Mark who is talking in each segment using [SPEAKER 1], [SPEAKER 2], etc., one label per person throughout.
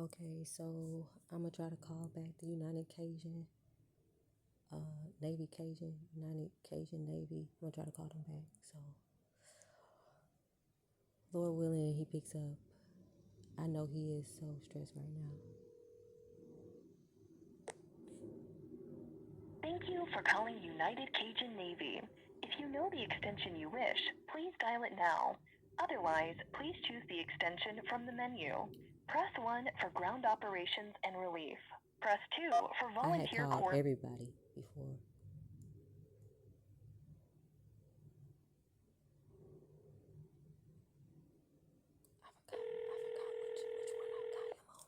[SPEAKER 1] Okay, so I'm gonna try to call back the United Cajun, Navy Cajun, United Cajun Navy. I'm gonna try to call them back. So, Lord willing, he picks up. I know he is so stressed right now.
[SPEAKER 2] Thank you for calling United Cajun Navy. If you know the extension you wish, please dial it now. Otherwise, please choose the extension from the menu. Press 1 for ground operations and relief. Press 2 for
[SPEAKER 1] I had
[SPEAKER 2] volunteer
[SPEAKER 1] called
[SPEAKER 2] corps.
[SPEAKER 1] everybody before. I forgot which one I got him on.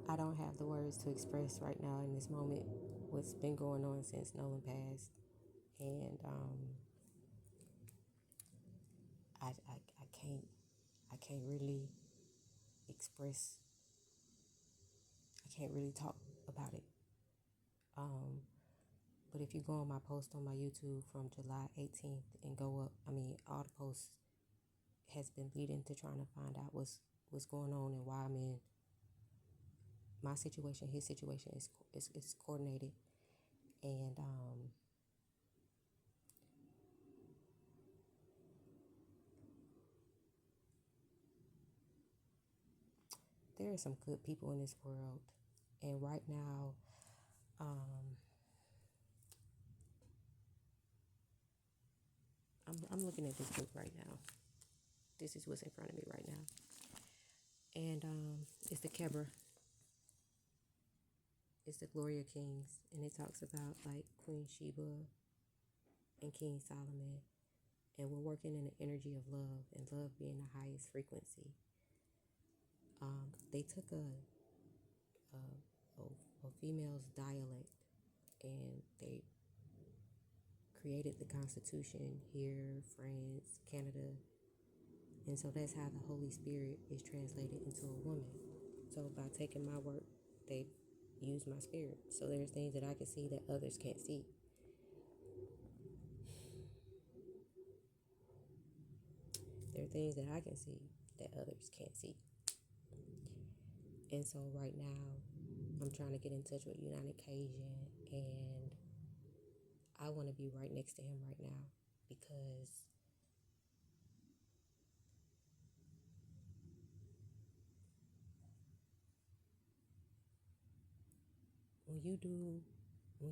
[SPEAKER 1] I don't have the words to express right now in this moment what's been going on since Nolan passed, and I can't really express. I can't really talk about it. But if you go on my post on my YouTube from July 18th and go up, all the posts has been leading to trying to find out what's going on and why I'm in my situation. His situation is coordinated, and there are some good people in this world. And right now, I'm looking at this book right now. This is what's in front of me right now, and it's the Kebra. It's the Gloria Kings, and it talks about like Queen Sheba and King Solomon, and we're working in the energy of love, and love being the highest frequency. They took a female's dialect, and they created the Constitution here, France, Canada, and so that's how the Holy Spirit is translated into a woman. So by taking my work, they use my spirit. So there's things that I can see that others can't see. There are things that I can see that others can't see. And so right now, I'm trying to get in touch with United Cajun, and I want to be right next to him right now, because when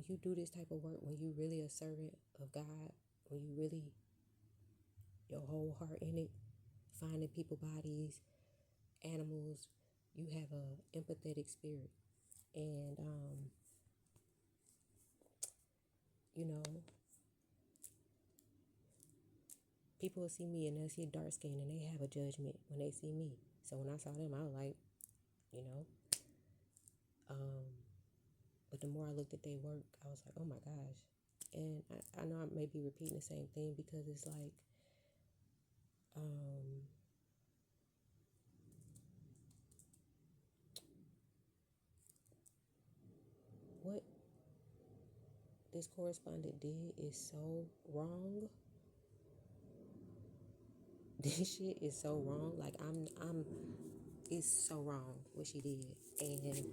[SPEAKER 1] you do this type of work, when you really a servant of God, when you really your whole heart in it, finding people bodies, animals, you have a empathetic spirit, and you know, people will see me and they'll see dark skin and they have a judgment when they see me. So when I saw them, I was like, you know, but the more I looked at their work, I was like, oh my gosh. And I know I may be repeating the same thing, because it's like, what this correspondent did is so wrong. This shit is so wrong. Like it's so wrong what she did, and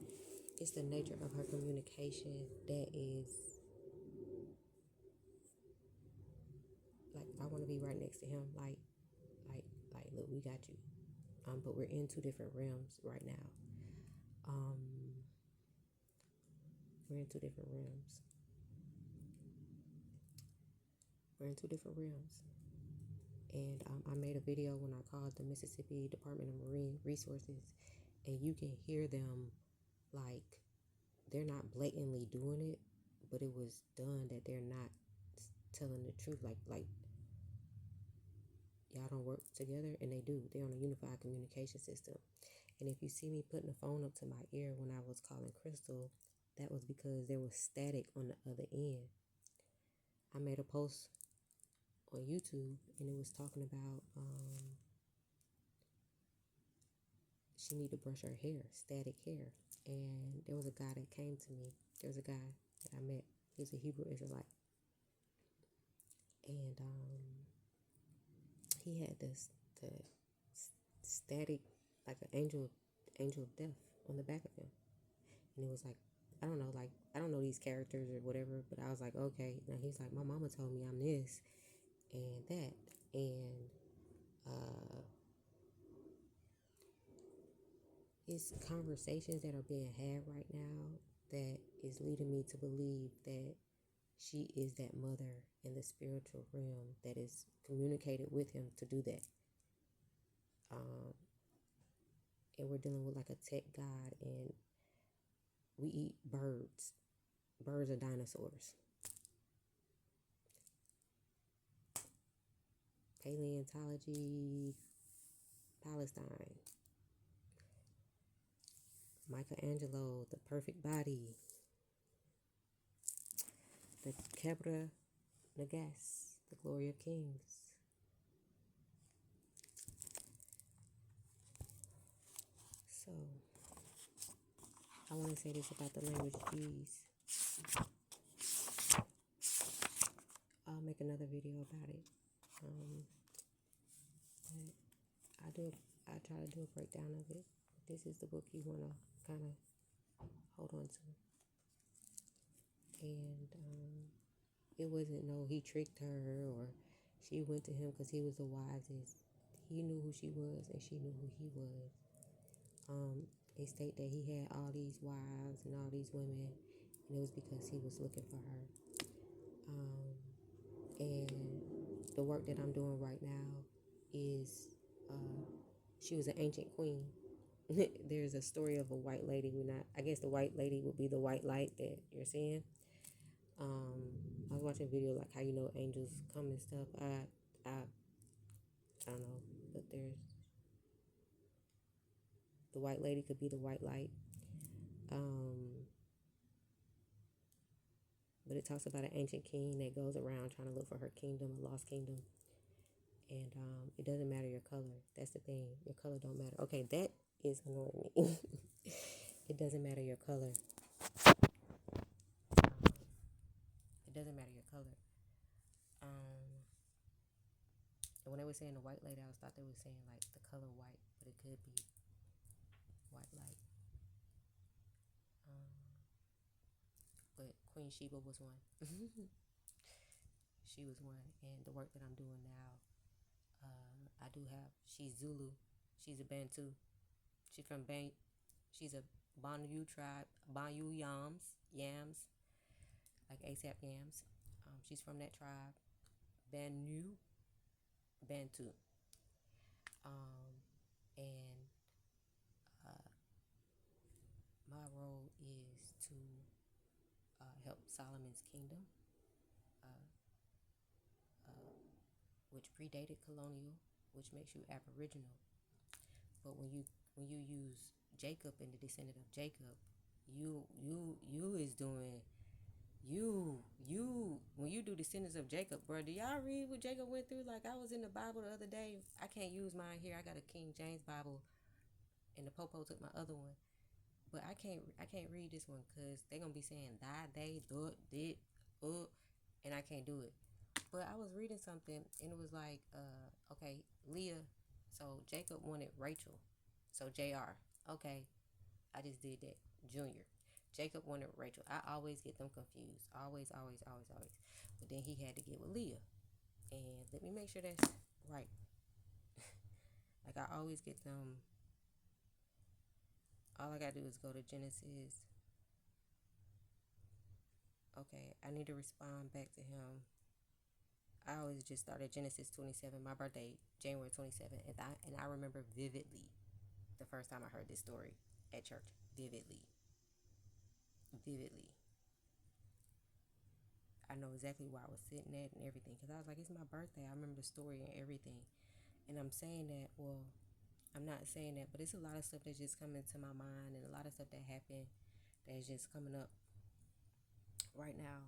[SPEAKER 1] it's the nature of her communication that is like, I want to be right next to him, like Like, look, we got you. But we're in two different realms right now. We're in two different realms. We're in two different realms. And I made a video when I called the Mississippi Department of Marine Resources, and you can hear them, like, they're not blatantly doing it, but it was done that they're not telling the truth. Like y'all don't work together, and they do. They're on a unified communication system. And if you see me putting the phone up to my ear when I was calling Crystal, that was because there was static on the other end. I made a post on YouTube, and it was talking about she need to brush her hair, static hair. And there was a guy that came to me. There was a guy that I met. He was a Hebrew Israelite. And he had the static, like an angel of death on the back of him. And it was like, I don't know these characters or whatever, but I was like, okay. Now he's like, my mama told me I'm this and that. And it's conversations that are being had right now that is leading me to believe that she is that mother in the spiritual realm that is communicated with him to do that. And we're dealing with like a tech god, and we eat birds. Birds are dinosaurs. Paleontology, Palestine. Michelangelo, the perfect body. The Kebra Nagas, the glory of kings. So, I want to say this about the language G's. I'll make another video about it. I try to do a breakdown of it. This is the book you want to kind of hold on to. And it wasn't he tricked her or she went to him because he was the wisest. He knew who she was and she knew who he was. They state that he had all these wives and all these women, and it was because he was looking for her. And the work that I'm doing right now is she was an ancient queen. There's a story of a white lady. I guess the white lady would be the white light that you're seeing. I was watching a video like how angels come and stuff. I don't know, but there's the white lady could be the white light. But it talks about an ancient king that goes around trying to look for her kingdom, a lost kingdom. And it doesn't matter your color. That's the thing. Your color don't matter. Okay, that is annoying me. It doesn't matter your color. It doesn't matter your color. And when they were saying the white lady, I thought they were saying like the color white, but it could be white light. But Queen Sheba was one. She was one. And the work that I'm doing now, she's Zulu. She's a Bantu. She's a Bantu tribe, Bantu yams, like ASAP yams. She's from that tribe, Bantu. And my role is to help Solomon's kingdom, which predated colonial, which makes you aboriginal. But when you use Jacob and the descendant of Jacob, you is doing when you do descendants of Jacob, bro. Do y'all read what Jacob went through? Like, I was in the Bible the other day. I can't use mine here. I got a King James Bible, and the Popo took my other one. But I can't read this one because they're gonna be saying they, did, and I can't do it. But I was reading something and it was like, okay, Leah. So Jacob wanted Rachel. So JR. Okay, I just did that. Junior. Jacob wanted Rachel. I always get them confused. Always. But then he had to get with Leah. And let me make sure that's right. Like I always get them. All I gotta do is go to Genesis. Okay, I need to respond back to him. I always just start at Genesis 27. My birthday, January 27th, and I remember vividly the first time I heard this story at church. Vividly, vividly. I know exactly where I was sitting at and everything because I was like, it's my birthday. I remember the story and everything. And I'm saying that, well, I'm not saying that, but it's a lot of stuff that's just coming to my mind and a lot of stuff that happened that's just coming up right now.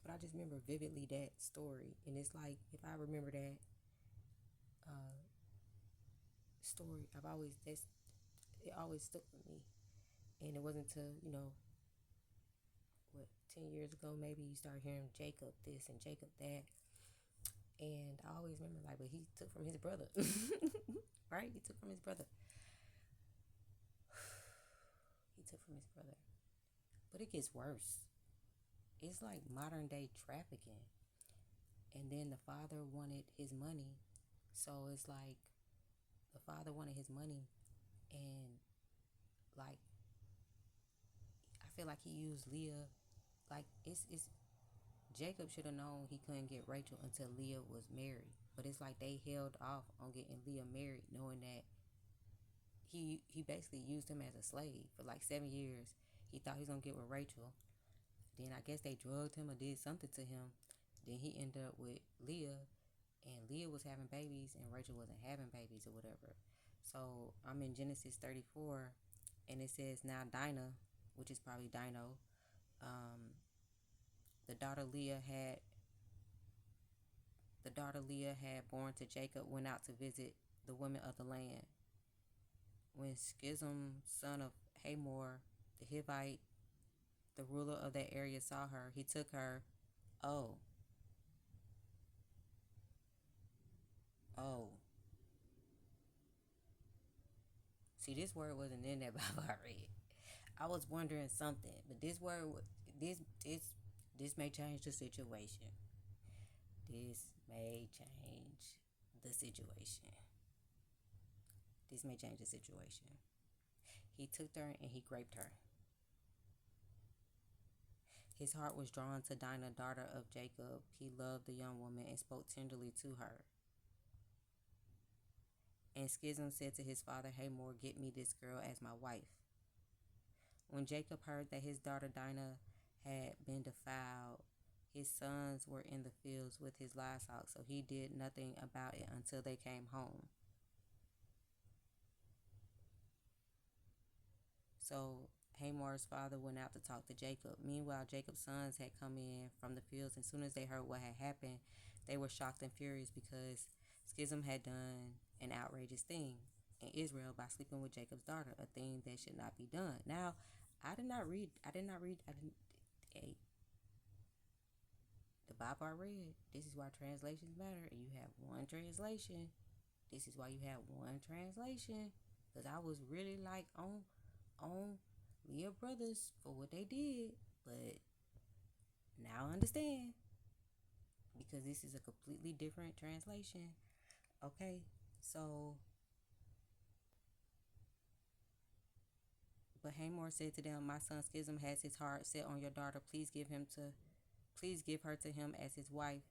[SPEAKER 1] But I just remember vividly that story. And it's like, if I remember that story, it always stuck with me. And it wasn't until, 10 years ago, maybe you start hearing Jacob this and Jacob that. And I always remember, like, but he took from his brother, right? He took from his brother. He took from his brother. But it gets worse. It's like modern day trafficking. And then the father wanted his money. So it's like the father wanted his money. And, like, I feel like he used Leah. Like, it's Jacob should have known he couldn't get Rachel until Leah was married. But it's like they held off on getting Leah married, knowing that he basically used him as a slave for like 7 years. He thought he was gonna get with Rachel. Then I guess they drugged him or did something to him. Then he ended up with Leah, and Leah was having babies, and Rachel wasn't having babies or whatever. So I'm in Genesis 34, and it says now Dinah, which is probably Dino, the daughter Leah had born to Jacob, went out to visit the women of the land. When Schism, son of Hamor, the Hivite, the ruler of that area, saw her, he took her. Oh. See, this word wasn't in that Bible I read. I was wondering something, but this word, this may change the situation. This may change the situation. This may change the situation. He took her and he raped her. His heart was drawn to Dinah, daughter of Jacob. He loved the young woman and spoke tenderly to her. And Schism said to his father Hamor, get me this girl as my wife. When Jacob heard that his daughter Dinah had been defiled, his sons were in the fields with his livestock, so he did nothing about it until they came home. So Hamor's father went out to talk to Jacob. Meanwhile, Jacob's sons had come in from the fields, and as soon as they heard what had happened, they were shocked and furious because Schism had done an outrageous thing in Israel by sleeping with Jacob's daughter, a thing that should not be done. Now, hey, the Bible I read, this is why translations matter, and you have one translation. This is why you have one translation, because I was really like on Leah brothers for what they did, but now I understand because this is a completely different translation. Okay, so but Hamor said to them, my son Schism has his heart set on your daughter. Please give her to him as his wife,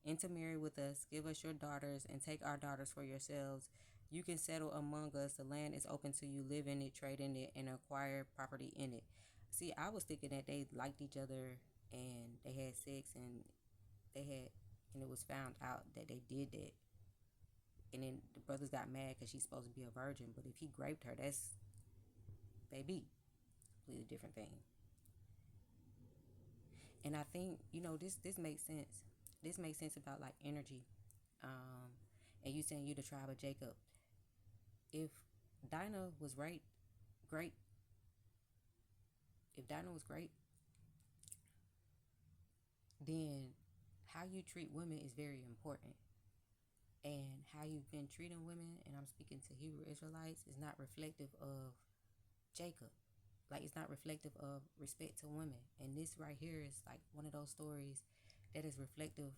[SPEAKER 1] and to marry with us. Give us your daughters and take our daughters for yourselves. You can settle among us. The land is open to you. Live in it, trade in it, and acquire property in it. See, I was thinking that they liked each other and they had sex and it was found out that they did that. And then the brothers got mad because she's supposed to be a virgin. But if he raped her, that's baby, completely different thing. And I think this makes sense. This makes sense about like energy. And you saying you the tribe of Jacob. If Dinah was great, if Dinah was great, then how you treat women is very important. And how you've been treating women, and I'm speaking to Hebrew Israelites, is not reflective of Jacob. Like, it's not reflective of respect to women. And this right here is like one of those stories that is reflective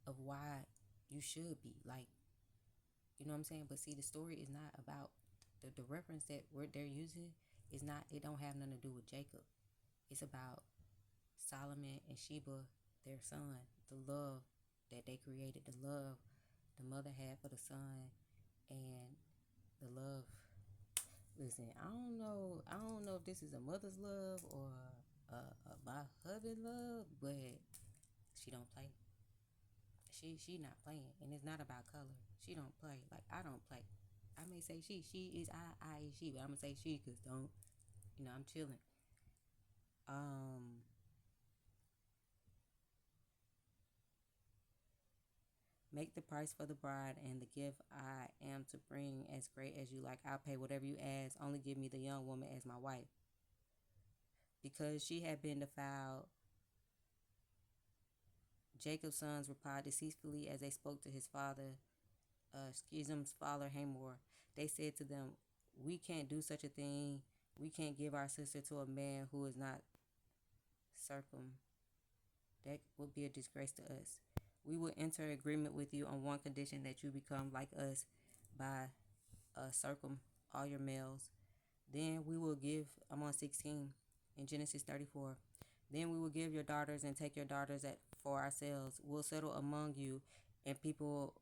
[SPEAKER 1] of why You should be like, you know what I'm saying? But see, the story is not about the reference that they're using is not, it don't have nothing to do with Jacob. It's about Solomon and Sheba, their son, the love that they created, the love the mother had for the son, and the love. Listen, I don't know if this is a mother's love or my husband love, but she don't play. She not playing, and it's not about color. She don't play like I don't play. I may say she is I is she, but I'm gonna say she because don't, I'm chilling. Um, Make the price for the bride and the gift I am to bring as great as you like. I'll pay whatever you ask. Only give me the young woman as my wife. Because she had been defiled, Jacob's sons replied deceitfully as they spoke to his father, Schism's father Hamor. They said to them, "We can't do such a thing. We can't give our sister to a man who is not circum. That would be a disgrace to us. We will enter agreement with you on one condition, that you become like us by circum all your males. Then we will give," I'm on 16 in Genesis 34. "Then we will give your daughters and take your daughters for ourselves. We'll settle among you and people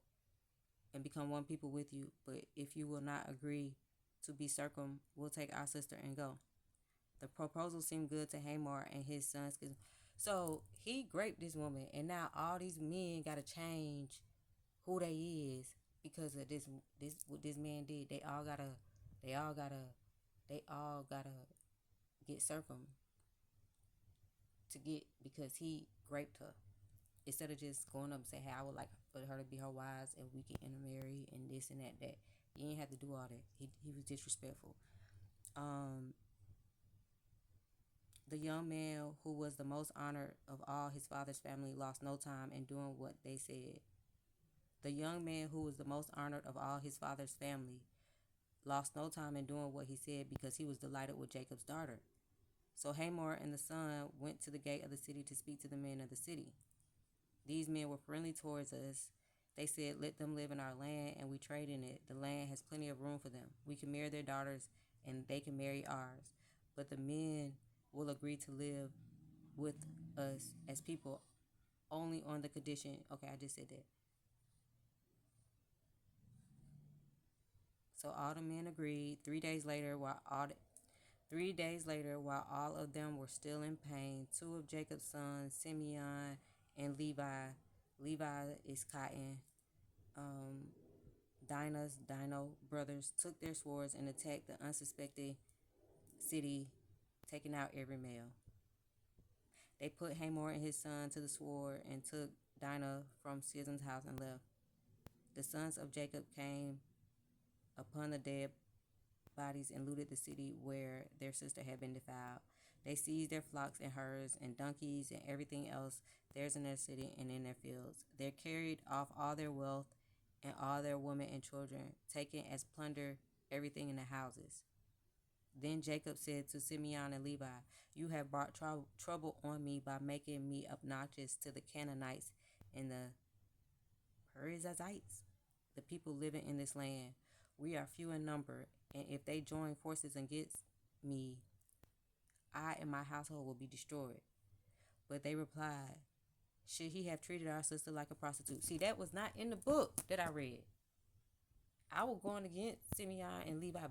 [SPEAKER 1] and become one people with you. But if you will not agree to be circum, we'll take our sister and go." The proposal seemed good to Hamor and his sons. So he raped this woman, and now all these men gotta change who they is because of this what this man did. They all gotta they all gotta get circum to get, because he raped her. Instead of just going up and say, "Hey, I would like for her to be her wives and we can intermarry and this and that." You ain't have to do all that. He was disrespectful. Um, the young man who was the most honored of all his father's family lost no time in doing what they said. The young man who was the most honored of all his father's family lost no time in doing what he said, because he was delighted with Jacob's daughter. So Hamor and the son went to the gate of the city to speak to the men of the city. These men were friendly towards us. They said, "Let them live in our land and we trade in it. The land has plenty of room for them. We can marry their daughters and they can marry ours. But the men will agree to live with us as people only on the condition." Okay, I just said that. So all the men agreed. 3 days later, while all of them were still in pain, two of Jacob's sons, Simeon and Levi is Cotton, Dino brothers, took their swords and attacked the unsuspecting city, taking out every male. They put Hamor and his son to the sword and took Dinah from Schism's house and left. The sons of Jacob came upon the dead bodies and looted the city where their sister had been defiled. They seized their flocks and herds and donkeys and everything else theirs in their city and in their fields. They carried off all their wealth and all their women and children, taking as plunder everything in the houses. Then Jacob said to Simeon and Levi, "You have brought trouble on me by making me obnoxious to the Canaanites and the Perizzites, the people living in this land. We are few in number, and if they join forces against me, I and my household will be destroyed." But they replied, "Should he have treated our sister like a prostitute?" See, that was not in the book that I read. I was going against Simeon and Levi.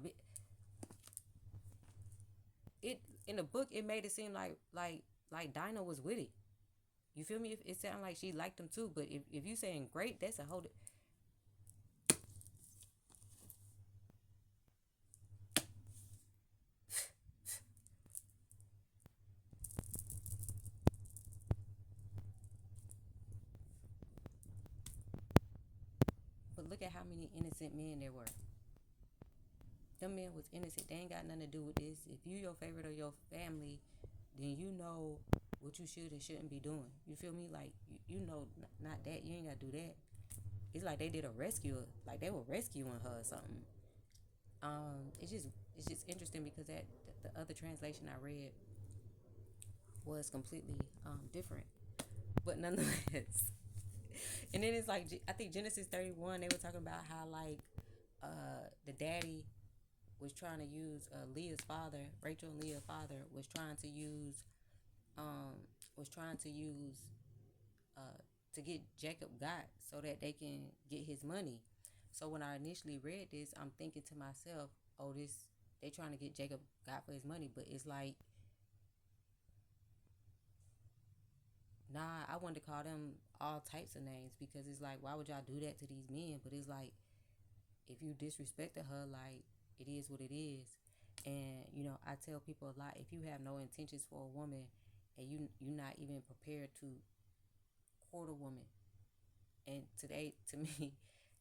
[SPEAKER 1] It in the book, it made it seem like Dinah was with it. You feel me? It sounded like she liked him too. But if you saying great, that's a whole. But look at how many innocent men there were. Them men was innocent. They ain't got nothing to do with this. If you your favorite of your family, then you know what you should and shouldn't be doing. You feel me? Like you know, not that you ain't gotta do that. It's like they did a rescue, like they were rescuing her or something. It's just interesting because that the other translation I read was completely different, but nonetheless, And then it's like, I think Genesis 31, they were talking about how like the daddy was trying to use Leah's father, Rachel and Leah's father um was trying to use uh to get Jacob got so that they can get his money. So when I initially read this, I'm thinking to myself, oh, this they trying to get Jacob got for his money, but it's like, nah, I wanted to call them all types of names because it's like, why would y'all do that to these men? But it's like, if you disrespected her, like, it is what it is. And I tell people a lot, if you have no intentions for a woman and you're not even prepared to court a woman, and today to me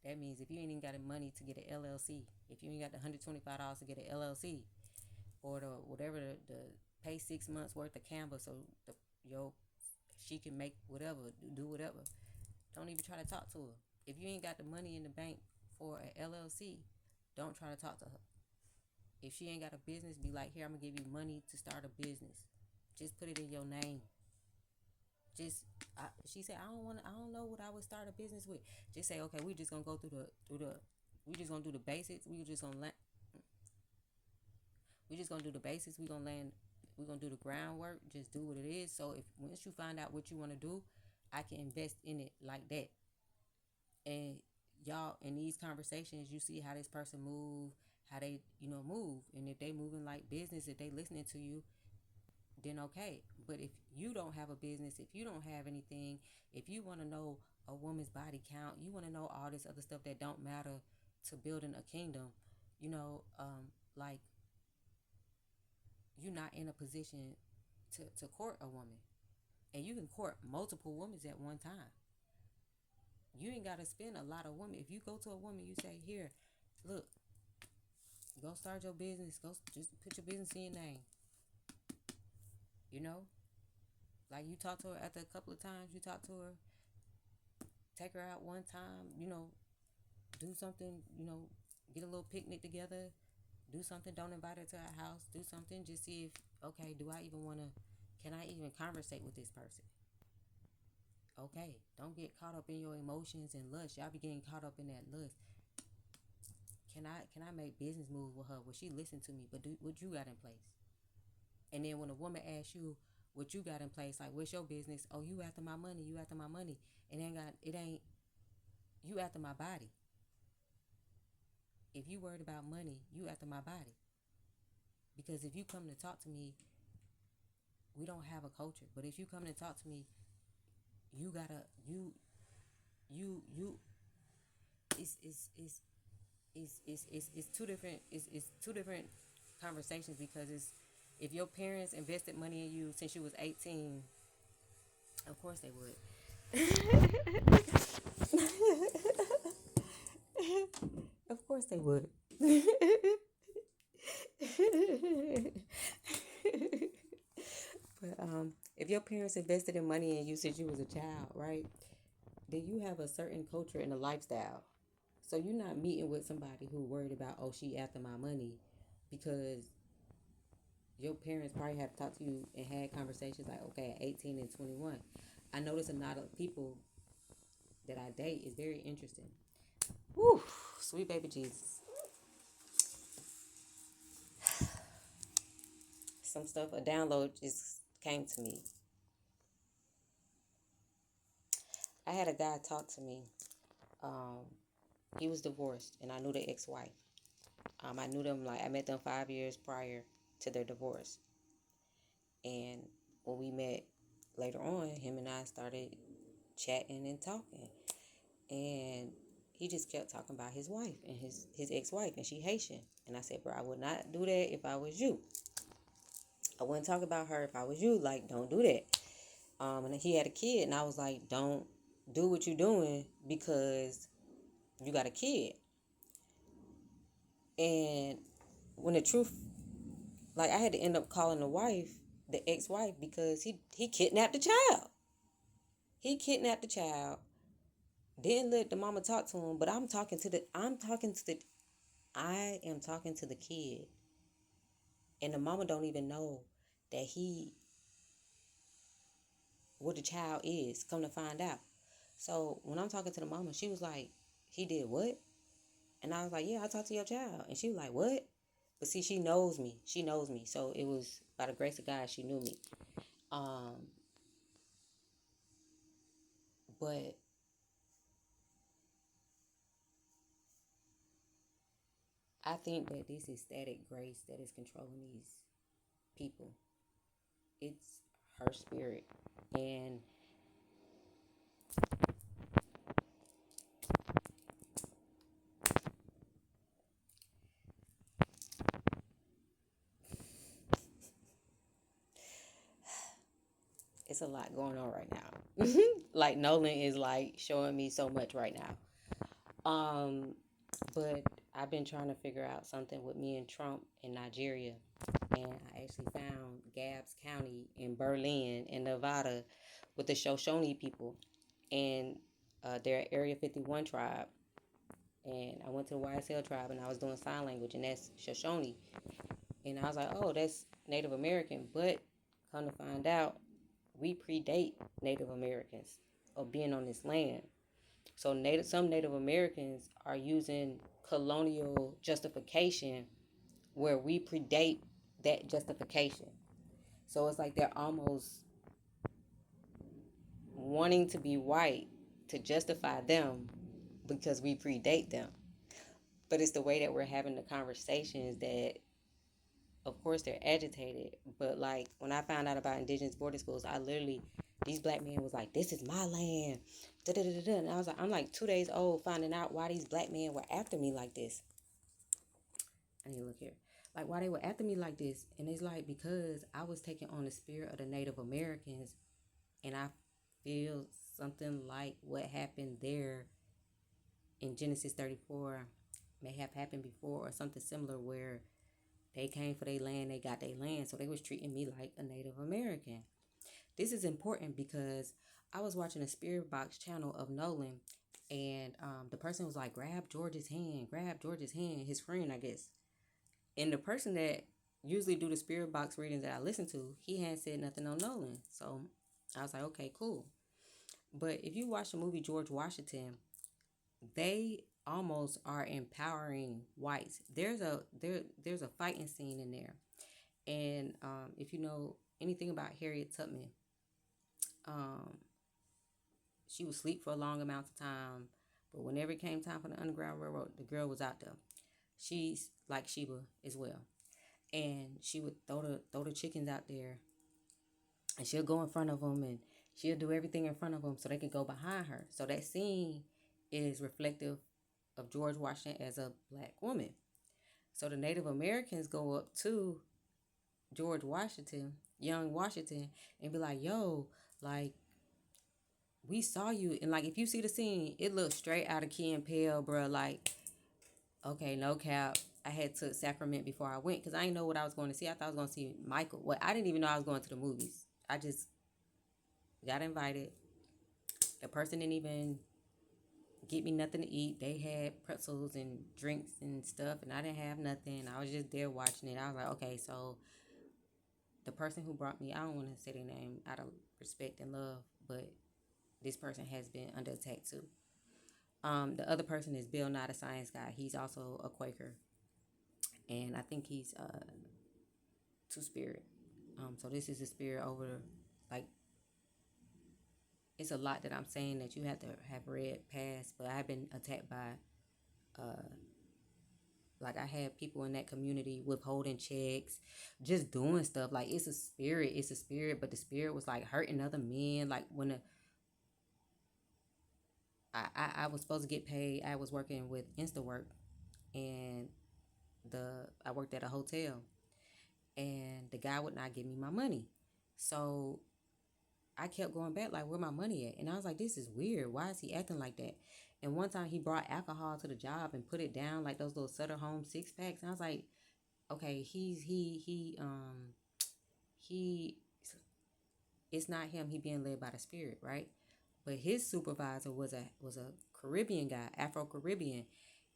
[SPEAKER 1] that means if you ain't even got the money to get an LLC, if you ain't got the $125 to get an LLC, or the whatever the pay 6 months worth of Canva so the yo she can make whatever, do whatever. Don't even try to talk to her. If you ain't got the money in the bank for an LLC, don't try to talk to her. If she ain't got a business, be like, here, I'm gonna give you money to start a business. Just put it in your name. She said, I don't know what I would start a business with. Just say, okay, we just gonna go we just gonna do the basics. We just gonna do the basics. We're gonna do the groundwork. Just do what it is. So if once you find out what you want to do, I can invest in it like that. And y'all, in these conversations, you see how this person move, how they move, and if they moving like business, if they listening to you, then okay. But if you don't have a business, if you don't have anything, if you want to know a woman's body count, you want to know all this other stuff that don't matter to building a kingdom, like, you're not in a position to court a woman. And you can court multiple women at one time. You ain't got to spend a lot of women. If you go to a woman, you say, here, look, go start your business. Go just put your business in your name. Like, you talk to her after a couple of times. You talk to her, take her out one time, do something, get a little picnic together, do something. Don't invite her to our house. Do something. Just see if, okay, can I even conversate with this person? Okay, don't get caught up in your emotions and lust. Y'all be getting caught up in that lust. Can I make business moves with her? Will she listen to me? But what you got in place? And then when a woman asks you what you got in place, like, what's your business? Oh, you after my money. You after my money. It ain't you after my body. If you worried about money, you after my body. Because if you come to talk to me, we don't have a culture. But if you come to talk to me, you gotta you it's two different conversations, because it's, if your parents invested money in you since you was 18, of course they would. Of course they would. But if your parents invested in money in you since you was a child, right? Then you have a certain culture and a lifestyle. So you're not meeting with somebody who worried about, oh, she after my money, because your parents probably have talked to you and had conversations like, okay, at 18 and 21. I notice a lot of people that I date is very interesting. Whew, sweet baby Jesus. Some stuff, a download just came to me. I had a guy talk to me. He was divorced, and I knew the ex-wife. I knew them, like, I met them 5 years prior to their divorce. And when we met later on, him and I started chatting and talking. And he just kept talking about his wife and his ex-wife, and she Haitian. And I said, bro, I would not do that if I was you. I wouldn't talk about her if I was you. Like, don't do that. And he had a kid, and I was like, don't do what you're doing because you got a kid. And when the truth, like, I had to end up calling the wife, the ex-wife, because he kidnapped the child. He kidnapped the child. Didn't let the mama talk to him, but I am talking to the kid. And the mama don't even know that what the child is. Come to find out. So when I'm talking to the mama, she was like, he did what? And I was like, yeah, I talked to your child. And she was like, what? But see, she knows me. She knows me. So it was by the grace of God, she knew me. Um, but I think that this is static grace that is controlling these people. It's her spirit. And it's a lot going on right now. Like Nolan is like showing me so much right now. But I've been trying to figure out something with me and Trump in Nigeria. And I actually found Gabbs County in Berlin in Nevada with the Shoshone people. And they're Area 51 tribe. And I went to the YSL tribe and I was doing sign language, and that's Shoshone. And I was like, oh, that's Native American. But come to find out, we predate Native Americans of being on this land. So some Native Americans are using colonial justification where we predate that justification. So it's like they're almost wanting to be white to justify them because we predate them. But it's the way that we're having the conversations that, of course, they're agitated. But like when I found out about indigenous boarding schools, I literally, these black men was like, this is my land. Da, da, da, da. And I'm like 2 days old finding out why these black men were after me like this. I need to look here. Like why they were after me like this. And it's like because I was taking on the spirit of the Native Americans, and I feel something like what happened there in Genesis 34 may have happened before, or something similar where they came for their land, they got their land, so they was treating me like a Native American. This is important because I was watching a Spirit Box channel of Nolan, and the person was like, grab George's hand, his friend, I guess. And the person that usually do the Spirit Box readings that I listen to, he hadn't said nothing on Nolan. So I was like, okay, cool. But if you watch the movie George Washington, they almost are empowering whites. There's a fighting scene in there, and if you know anything about Harriet Tubman, um, she would sleep for a long amount of time, but whenever it came time for the Underground Railroad, the girl was out there. She's like Sheba as well, and she would throw the chickens out there, and she'll go in front of them, and she'll do everything in front of them so they can go behind her. So that scene is reflective of George Washington as a black woman. So the Native Americans go up to George Washington, young Washington, and be like, yo, like, we saw you. And like, if you see the scene, it looks straight out of Key and Peele, bro. Like, okay, no cap. I had to Sacrament before I went because I didn't know what I was going to see. I thought I was going to see Michael. Well, I didn't even know I was going to the movies. I just got invited. The person didn't even get me nothing to eat. They had pretzels and drinks and stuff, and I didn't have nothing. I was just there watching it. I was like, okay, so the person who brought me, I don't want to say their name out of respect and love, but this person has been under attack too. The other person is Bill Nye, the science guy. He's also a Quaker, and I think he's two spirit. So this is a spirit over, like, it's a lot that I'm saying that you have to have read past, but I've been attacked by, like, I had people in that community withholding checks, just doing stuff. Like, it's a spirit, but the spirit was like hurting other men. Like, when I was supposed to get paid, I was working with InstaWork, and I worked at a hotel, and the guy would not give me my money. So I kept going back, like, where my money at? And I was like, this is weird. Why is he acting like that? And one time he brought alcohol to the job and put it down, like those little Sutter Home 6-packs. And I was like, okay, he it's not him. He being led by the spirit, right? But his supervisor was a Caribbean guy, Afro Caribbean,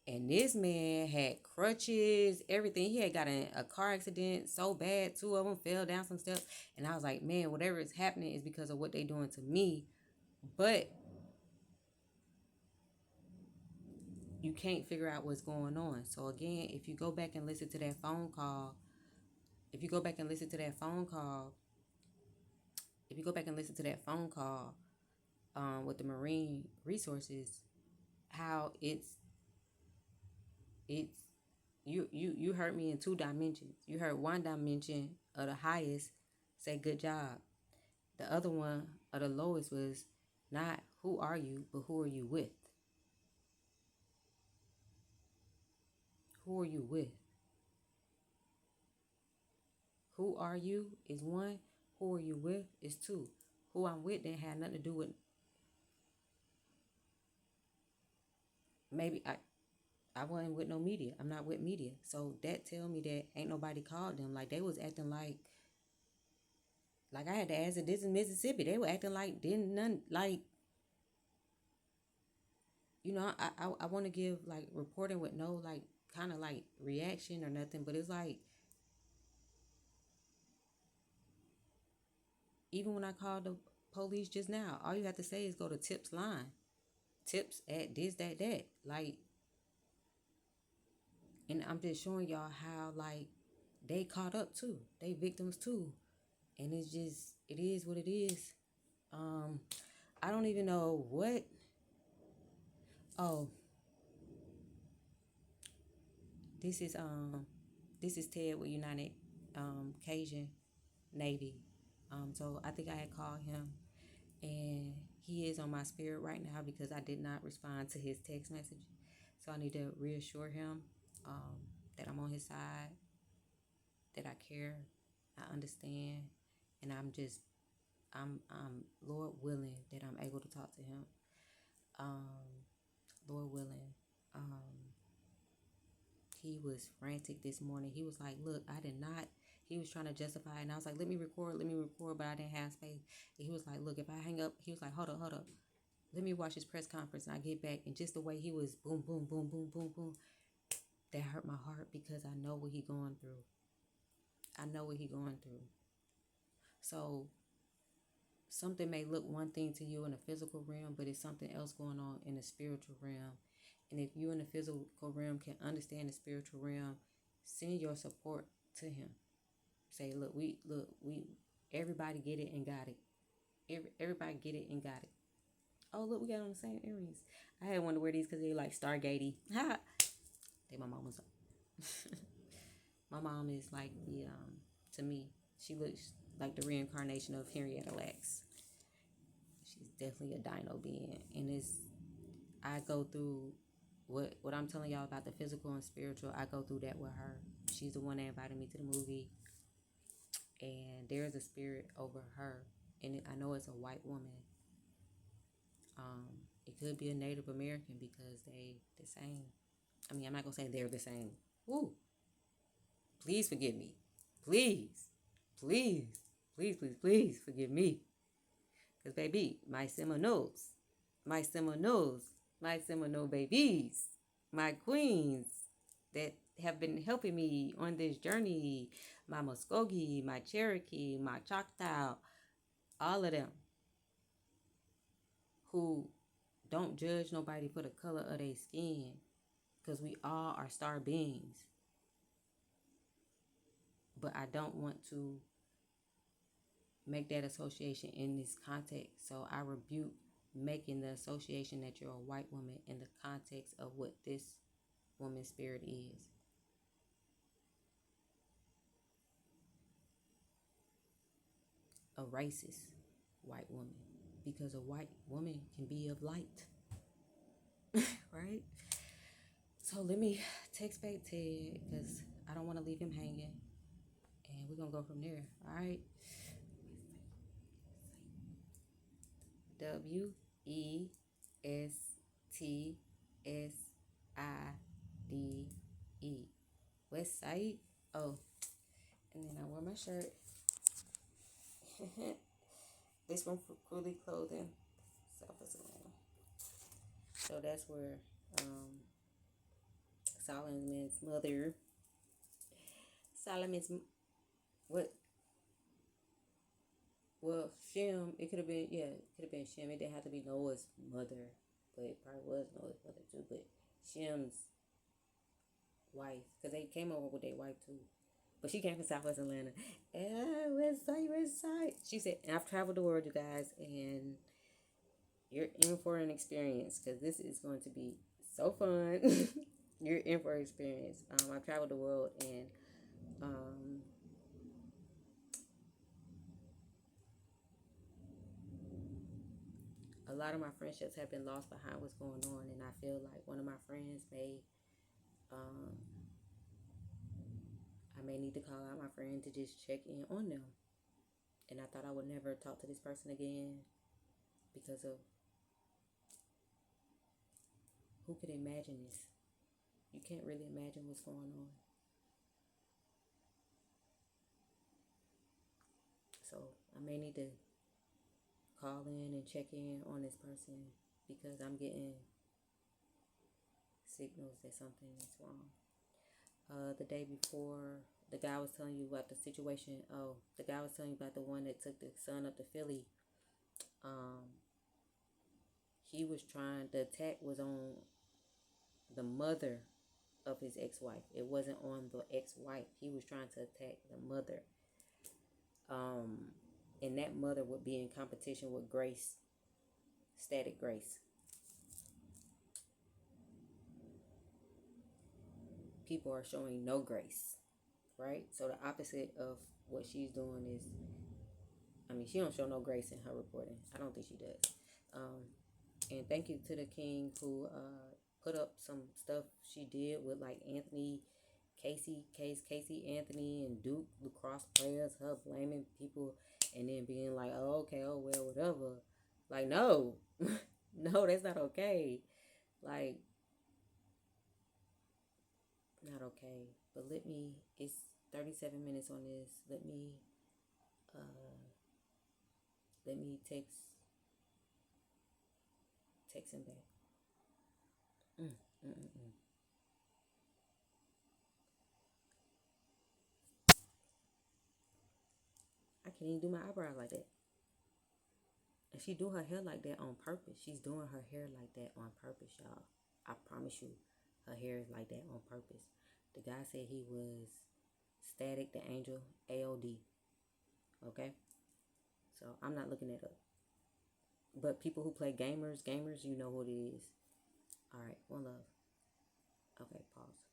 [SPEAKER 1] and this man had crutches, everything. He had got in a car accident so bad, two of them fell down some steps, and I was like, man, whatever is happening is because of what they doing to me. But you can't figure out what's going on. So again, if you go back and listen to that phone call, if you go back and listen to that phone call, if you go back and listen to that phone call with the Marine Resources, how it's you heard me in two dimensions. You heard one dimension of the highest say good job. The other one of the lowest was not who are you, but who are you with? Who are you with? Who are you is one. Who are you with is two. Who I'm with didn't have nothing to do with maybe I wasn't with no media. I'm not with media. So that tell me that ain't nobody called them. Like they was acting like I had to ask if this in Mississippi. They were acting like didn't none like I want to give like reporting with no like kind of like reaction or nothing, but it's like even when I called the police just now, all you have to say is go to tips line, tips at this that like, and I'm just showing y'all how like they caught up too, they victims too, and it's just it is what it is. I don't even know what. Oh, this is this is Ted with United Cajun Navy. So I think I had called him, and he is on my spirit right now because I did not respond to his text message. So I need to reassure him that I'm on his side, that I care, I understand, and I'm Lord willing that I'm able to talk to him. Lord willing. He was frantic this morning. He was like, look, I did not. He was trying to justify it. And I was like, let me record, but I didn't have space. And he was like, look, if I hang up, he was like, hold up. Let me watch his press conference. And I get back. And just the way he was boom, boom, boom, boom, boom, boom, that hurt my heart because I know what he going through. So something may look one thing to you in the physical realm, but it's something else going on in the spiritual realm. And if you in the physical realm can understand the spiritual realm, send your support to him. Say, look, we everybody get it and got it. Everybody get it and got it. Oh, look, we got on the same earrings. I had one to wear these because they like Stargatey. Ha! They my mama's. My mom is like the to me, she looks like the reincarnation of Henrietta Lacks. She's definitely a dino being, and I go through what I'm telling y'all about the physical and spiritual. I go through that with her. She's the one that invited me to the movie, and there's a spirit over her, and I know it's a white woman. It could be a Native American because they the same. I mean, I'm not gonna say they're the same. Ooh, please forgive me. Please forgive me. Because, baby, my Seminoles, my Seminole babies, my queens that have been helping me on this journey, my Muskogee, my Cherokee, my Choctaw, all of them who don't judge nobody for the color of their skin because we all are star beings. But I don't want to make that association in this context. So I rebuke making the association that you're a white woman in the context of what this woman's spirit is. A racist white woman. Because a white woman can be of light. Right? So let me text back Ted because I don't want to leave him hanging. And we're going to go from there. All right? WESTSIDE. West Side. Oh, and then I wear my shirt. This one for Cooley Clothing, South Atlanta. So that's where Solomon's mother. Solomon's what? Well, Shem. It could have been Shem. It didn't have to be Noah's mother, but it probably was Noah's mother too. But Shim's wife, because they came over with their wife too. But she came from Southwest Atlanta. West side, west side. She said, I've traveled the world, you guys, and you're in for an experience because this is going to be so fun. You're in for an experience. I've traveled the world, and um, a lot of my friendships have been lost behind what's going on, and I feel like one of my friends um, I may need to call out my friend to just check in on them. And I thought I would never talk to this person again because of who could imagine this? You can't really imagine what's going on. So I may need to call in and check in on this person because I'm getting signals that something is wrong. The day before, the guy was telling you about the situation. Oh, the guy was telling you about the one that took the son up to Philly. He was trying, the attack was on the mother of his ex-wife. It wasn't on the ex-wife. He was trying to attack the mother. And that mother would be in competition with Grace, Static Grace. People are showing no grace, right? So the opposite of what she's doing is, she don't show no grace in her reporting. I don't think she does. And thank you to the king who put up some stuff she did with like Anthony, Casey Anthony, and Duke lacrosse players, her blaming people and then being like, oh, okay, oh, well, whatever. Like, no, no, that's not okay. Like, not okay. But it's 37 minutes on this. Let me text him back. Mm, mm, mm, mm. I can't even do my eyebrows like that. And she do her hair like that on purpose. She's doing her hair like that on purpose, y'all. I promise you, her hair is like that on purpose. The guy said he was Static the Angel, AOD. Okay? So I'm not looking it up. But people who play gamers, you know who it is. All right, one love. Okay, pause.